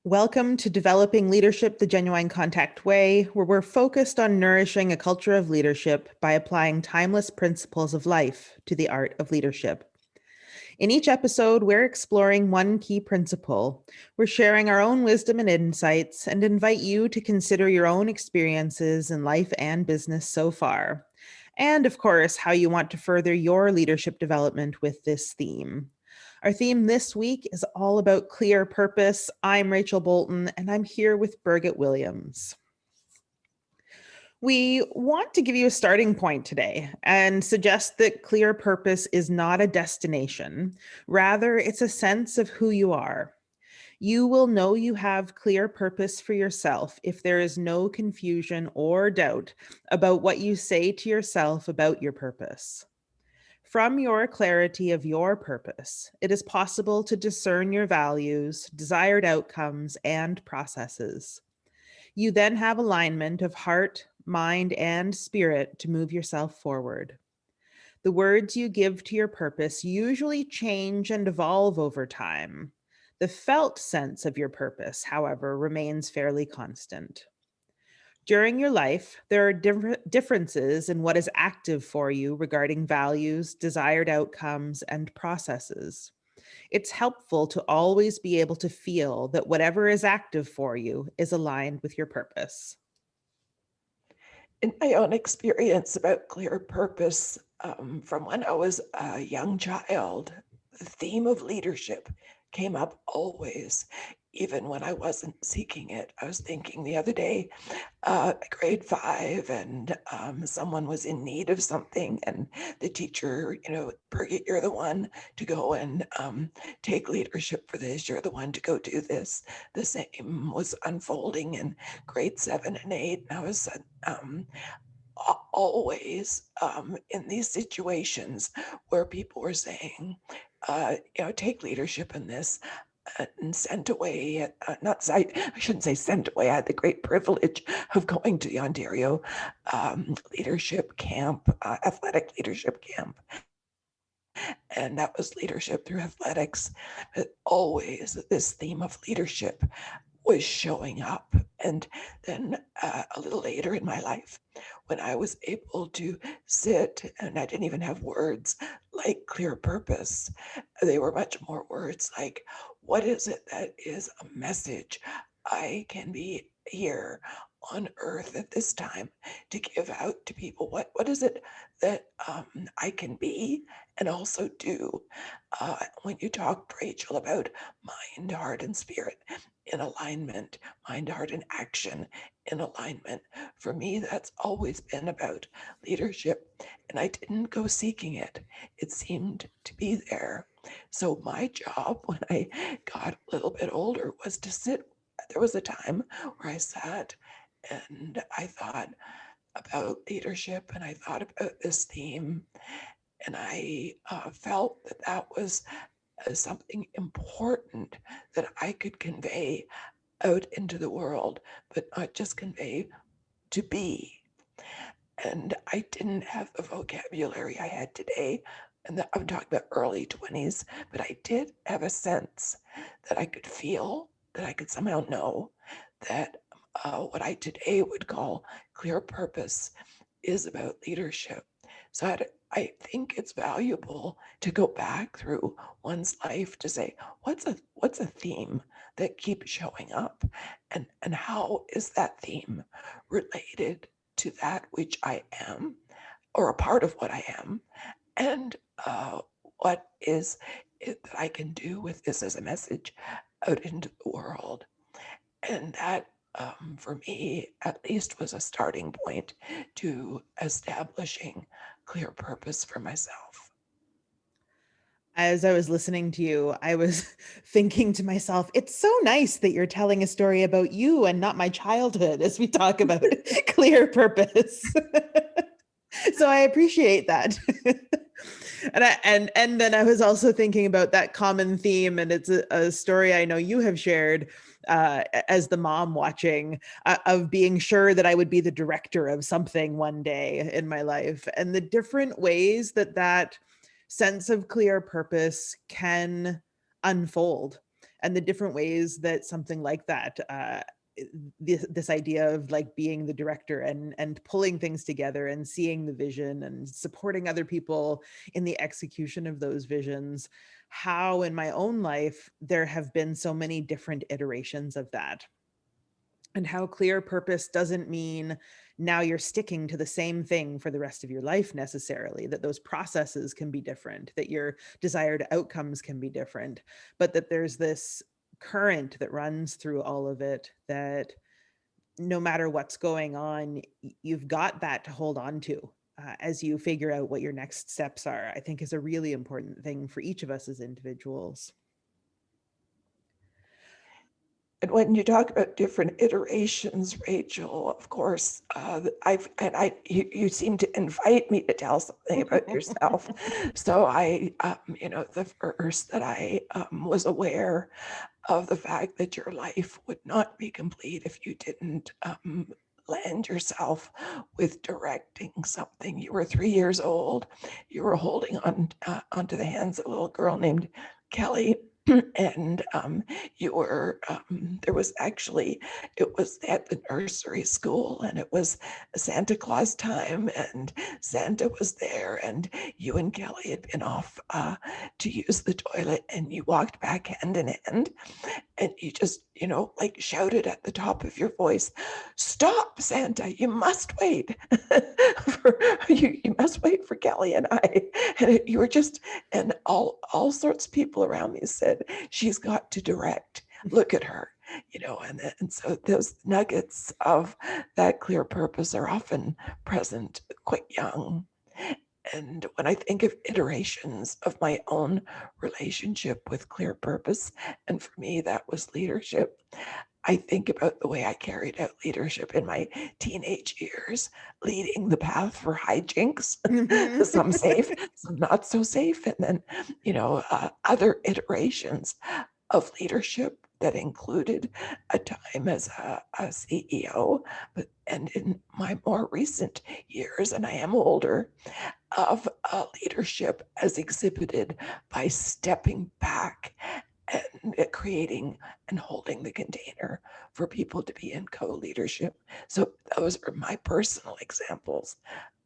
Welcome to Developing Leadership the Genuine Contact Way, where we're focused on nourishing a culture of leadership by applying timeless principles of life to the art of leadership. In each episode, we're exploring one key principle. We're sharing our own wisdom and insights and invite you to consider your own experiences in life and business so far. And of course, how you want to further your leadership development with this theme. Our theme this week is all about clear purpose. I'm Rachel Bolton, and I'm here with Birgit Williams. We want to give you a starting point today and suggest that clear purpose is not a destination. Rather, it's a sense of who you are. You will know you have clear purpose for yourself if there is no confusion or doubt about what you say to yourself about your purpose. From your clarity of your purpose, it is possible to discern your values, desired outcomes, and processes. You then have alignment of heart, mind, and spirit to move yourself forward. The words you give to your purpose usually change and evolve over time. The felt sense of your purpose, however, remains fairly constant. During your life, there are differences in what is active for you regarding values, desired outcomes, and processes. It's helpful to always be able to feel that whatever is active for you is aligned with your purpose. In my own experience about clear purpose, from when I was a young child, the theme of leadership came up always, even when I wasn't seeking it. I was thinking the other day, grade 5, and someone was in need of something, and the teacher, Birgit, you're the one to go and take leadership for this. You're the one to go do this. The same was unfolding in grade 7 and 8. And I was always in these situations where people were saying, take leadership in this. And sent away, I shouldn't say sent away. I had the great privilege of going to the Ontario leadership camp, athletic leadership camp. And that was leadership through athletics. But always this theme of leadership was showing up. And then a little later in my life, when I was able to sit and I didn't even have words like clear purpose, they were much more words like, what is it that is a message I can be here on earth at this time to give out to people? What is it that I can be and also do? When you talked, Rachel, about mind, heart, and spirit in alignment, mind, heart, and action in alignment. For me, that's always been about leadership. And I didn't go seeking it, it seemed to be there. So my job when I got a little bit older was to sit. There was a time where I sat and I thought about leadership and I thought about this theme. And I felt that that was something important that I could convey out into the world, but not just convey, to be. And I didn't have the vocabulary I had today. And I'm talking about early 20s, but I did have a sense that I could feel, that I could somehow know that what I today would call clear purpose is about leadership. So I think it's valuable to go back through one's life to say, what's a theme that keeps showing up, and how is that theme related to that which I am, or a part of what I am, and what is it that I can do with this as a message out into the world. And that, for me, at least, was a starting point to establishing clear purpose for myself. As I was listening to you, I was thinking to myself, it's so nice that you're telling a story about you and not my childhood as we talk about clear purpose. So I appreciate that. And then I was also thinking about that common theme, and it's a story I know you have shared as the mom watching, of being sure that I would be the director of something one day in my life, and the different ways that that sense of clear purpose can unfold. and the different ways that something like that, this idea of like being the director and pulling things together and seeing the vision and supporting other people in the execution of those visions, how in my own life there have been so many different iterations of that, and how clear purpose doesn't mean now you're sticking to the same thing for the rest of your life necessarily, that those processes can be different, that your desired outcomes can be different, but that there's this current that runs through all of it, that no matter what's going on, you've got that to hold on to as you figure out what your next steps are, I think is a really important thing for each of us as individuals. And when you talk about different iterations, Rachel, of course, you seem to invite me to tell something about yourself. So the first that I was aware of the fact that your life would not be complete if you didn't land yourself with directing something. You were 3 years old. You were holding on onto the hands of a little girl named Kelly, and you were there was actually, it was at the nursery school, and it was Santa Claus time, and Santa was there, and you and Kelly had been off to use the toilet, and you walked back hand in hand, and you just, like shouted at the top of your voice, "Stop, Santa, you must wait." You must wait for Kelly and I. And you were just, and all sorts of people around me said, "She's got to direct. Look at her." And so those nuggets of that clear purpose are often present quite young. And when I think of iterations of my own relationship with clear purpose, and for me, that was leadership, I think about the way I carried out leadership in my teenage years, leading the path for hijinks, some safe, some not so safe, and then, other iterations of leadership that included a time as a CEO, and in my more recent years, and I am older, of leadership as exhibited by stepping back and creating and holding the container for people to be in co-leadership. So those are my personal examples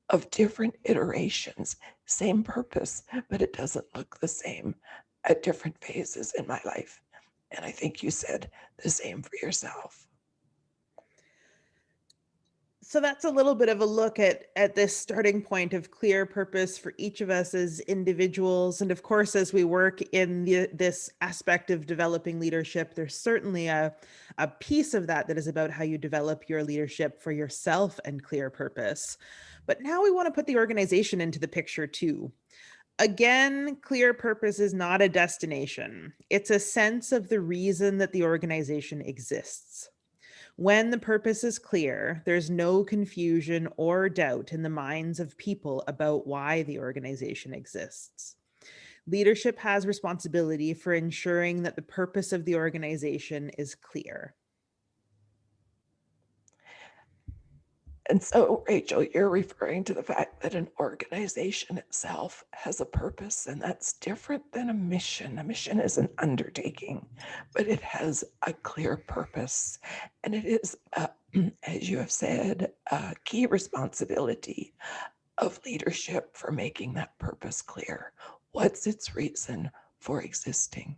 of different iterations, same purpose, but it doesn't look the same at different phases in my life. And I think you said the same for yourself. So that's a little bit of a look at this starting point of clear purpose for each of us as individuals. And of course, as we work in this aspect of developing leadership, there's certainly a piece of that is about how you develop your leadership for yourself and clear purpose. But now we want to put the organization into the picture too. Again, clear purpose is not a destination. It's a sense of the reason that the organization exists. When the purpose is clear, there's no confusion or doubt in the minds of people about why the organization exists. Leadership has responsibility for ensuring that the purpose of the organization is clear. And so, Rachel, you're referring to the fact that an organization itself has a purpose, and that's different than a mission. A mission is an undertaking, but it has a clear purpose. And it is, as you have said, a key responsibility of leadership for making that purpose clear. What's its reason for existing?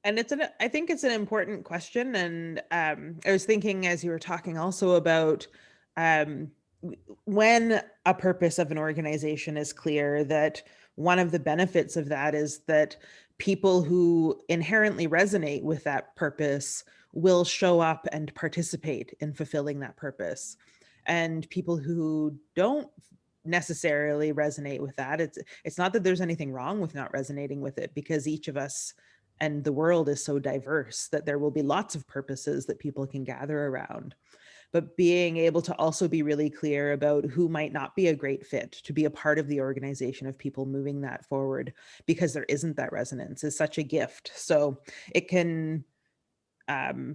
And I think it's an important question. And I was thinking as you were talking also about um, when a purpose of an organization is clear, that one of the benefits of that is that people who inherently resonate with that purpose will show up and participate in fulfilling that purpose. And people who don't necessarily resonate with that, it's not that there's anything wrong with not resonating with it, because each of us and the world is so diverse that there will be lots of purposes that people can gather around. But being able to also be really clear about who might not be a great fit to be a part of the organization of people moving that forward, because there isn't that resonance, is such a gift. So it can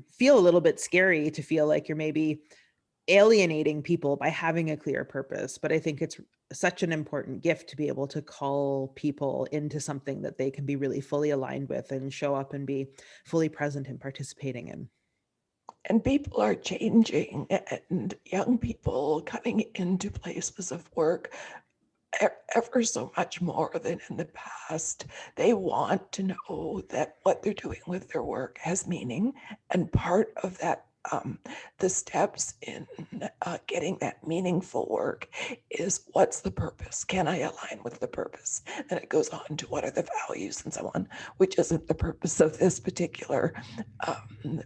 feel a little bit scary to feel like you're maybe alienating people by having a clear purpose. But I think it's such an important gift to be able to call people into something that they can be really fully aligned with and show up and be fully present and participating in. And people are changing, and young people coming into places of work ever so much more than in the past. They want to know that what they're doing with their work has meaning, and part of that, the steps in getting that meaningful work is, what's the purpose? Can I align with the purpose? And it goes on to, what are the values and so on, which isn't the purpose of this particular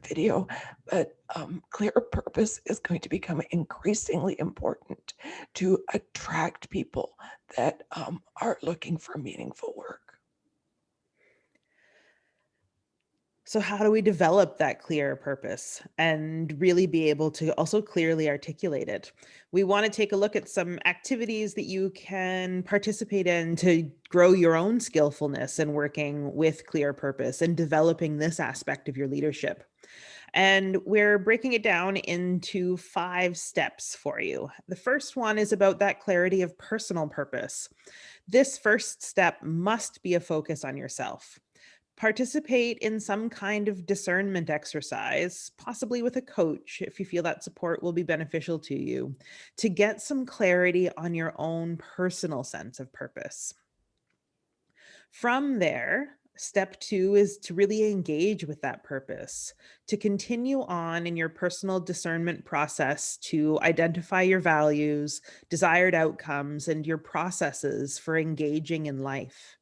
video, but clear purpose is going to become increasingly important to attract people that are looking for meaningful work. So, how do we develop that clear purpose and really be able to also clearly articulate it? We want to take a look at some activities that you can participate in to grow your own skillfulness in working with clear purpose and developing this aspect of your leadership. And we're breaking it down into 5 steps for you. The first one is about that clarity of personal purpose. This first step must be a focus on yourself. Participate in some kind of discernment exercise, possibly with a coach if you feel that support will be beneficial to you, to get some clarity on your own personal sense of purpose. From there, step 2 is to really engage with that purpose, to continue on in your personal discernment process to identify your values, desired outcomes, and your processes for engaging in life.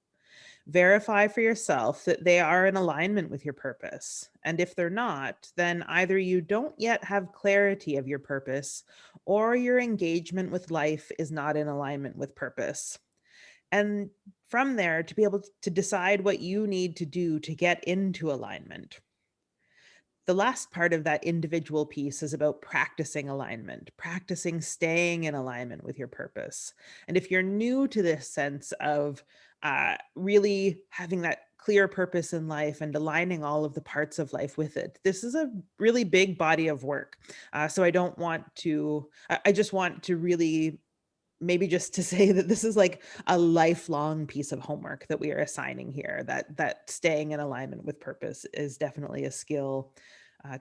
Verify for yourself that they are in alignment with your purpose. And if they're not, then either you don't yet have clarity of your purpose or your engagement with life is not in alignment with purpose. And from there, to be able to decide what you need to do to get into alignment. The last part of that individual piece is about practicing alignment, practicing staying in alignment with your purpose. And if you're new to this sense of really having that clear purpose in life and aligning all of the parts of life with it, this is a really big body of work. So I don't want to, I just want to really maybe just to say that this is like a lifelong piece of homework that we are assigning here, that staying in alignment with purpose is definitely a skill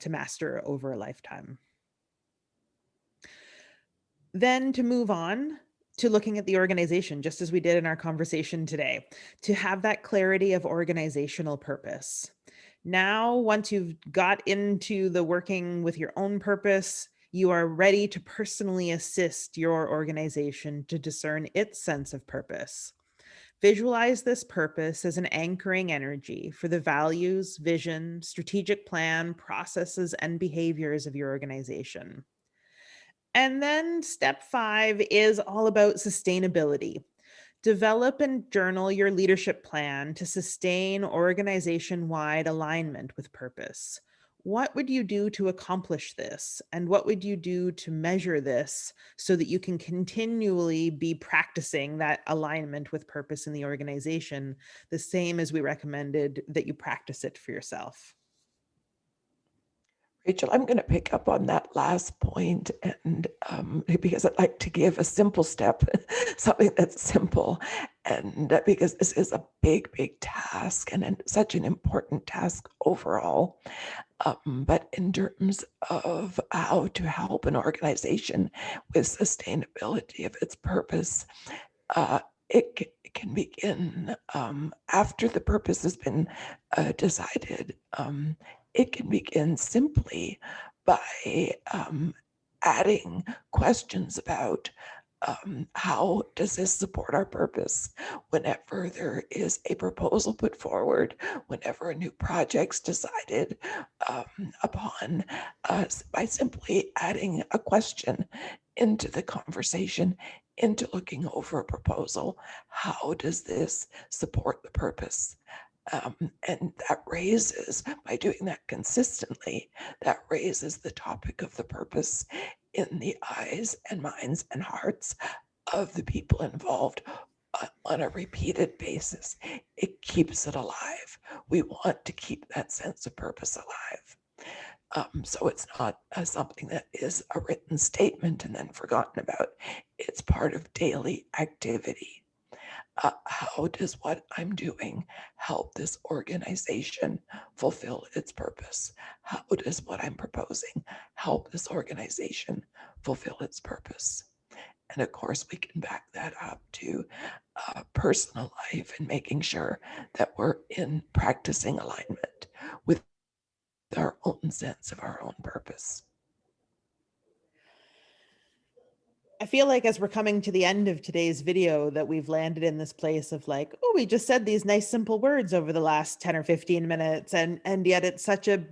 to master over a lifetime. Then to move on to looking at the organization, just as we did in our conversation today, to have that clarity of organizational purpose. Now, once you've got into the working with your own purpose, you are ready to personally assist your organization to discern its sense of purpose. Visualize this purpose as an anchoring energy for the values, vision, strategic plan, processes, and behaviors of your organization. And then step 5 is all about sustainability. Develop and journal your leadership plan to sustain organization wide alignment with purpose. What would you do to accomplish this? And what would you do to measure this so that you can continually be practicing that alignment with purpose in the organization, the same as we recommended that you practice it for yourself? Rachel, I'm going to pick up on that last point, and because I'd like to give a simple step, something that's simple, and because this is a big, big task and such an important task overall. But in terms of how to help an organization with sustainability of its purpose, it can begin after the purpose has been decided. It can begin simply by adding questions about how does this support our purpose whenever there is a proposal put forward, whenever a new project's decided upon, by simply adding a question into the conversation, into looking over a proposal. How does this support the purpose? And that raises, by doing that consistently, that raises the topic of the purpose in the eyes and minds and hearts of the people involved on a repeated basis. It keeps it alive. We want to keep that sense of purpose alive. So it's not something that is a written statement and then forgotten about. It's part of daily activity. How does what I'm doing help this organization fulfill its purpose? How does what I'm proposing help this organization fulfill its purpose? And of course, we can back that up to personal life and making sure that we're in practicing alignment with our own sense of our own purpose. I feel like as we're coming to the end of today's video that we've landed in this place of like, oh, we just said these nice simple words over the last 10 or 15 minutes. And yet it's such a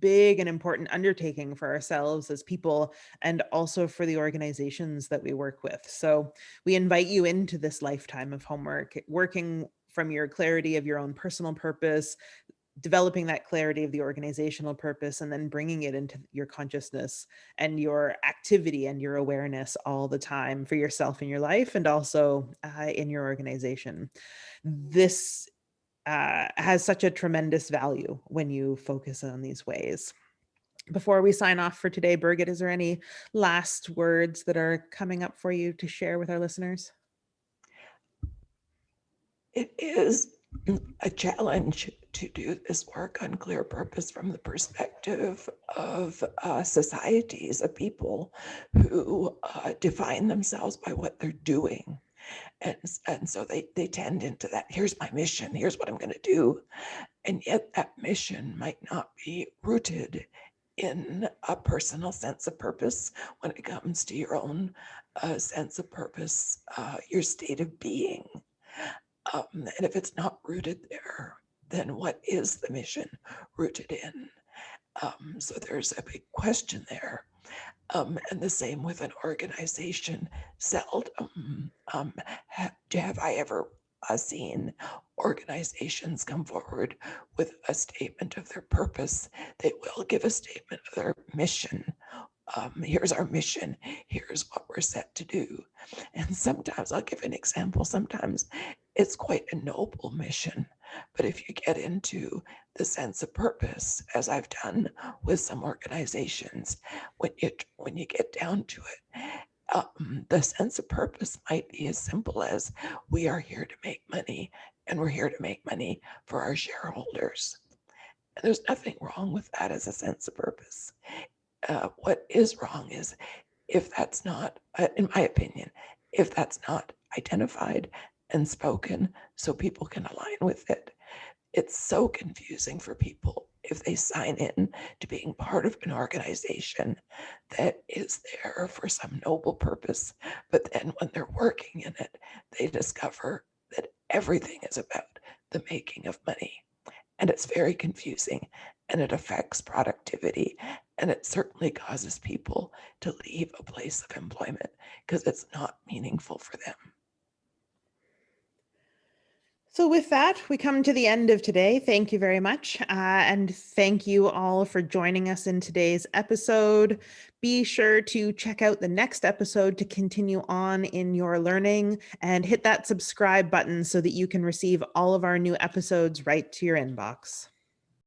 big and important undertaking for ourselves as people and also for the organizations that we work with. So we invite you into this lifetime of homework, working from your clarity of your own personal purpose, developing that clarity of the organizational purpose, and then bringing it into your consciousness and your activity and your awareness all the time for yourself in your life and also in your organization. This has such a tremendous value when you focus on these ways. Before we sign off for today, Birgit, is there any last words that are coming up for you to share with our listeners? It is a challenge to do this work on clear purpose from the perspective of societies, of people who define themselves by what they're doing. And so they tend into that, here's my mission, here's what I'm going to do. And yet that mission might not be rooted in a personal sense of purpose when it comes to your own sense of purpose, your state of being. And if it's not rooted there, then what is the mission rooted in? So there's a big question there. And the same with an organization. Seldom have I ever seen organizations come forward with a statement of their purpose. They will give a statement of their mission. Here's our mission. Here's what we're set to do. And sometimes, I'll give an example, sometimes it's quite a noble mission. But if you get into the sense of purpose, as I've done with some organizations, when you get down to it, the sense of purpose might be as simple as we are here to make money, and we're here to make money for our shareholders. And there's nothing wrong with that as a sense of purpose. What is wrong is if that's not, in my opinion, if that's not identified and spoken so people can align with it. It's so confusing for people if they sign in to being part of an organization that is there for some noble purpose, but then when they're working in it, they discover that everything is about the making of money. And it's very confusing, and it affects productivity, and it certainly causes people to leave a place of employment because it's not meaningful for them. So with that, we come to the end of today. Thank you very much. And thank you all for joining us in today's episode. Be sure to check out the next episode to continue on in your learning and hit that subscribe button so that you can receive all of our new episodes right to your inbox.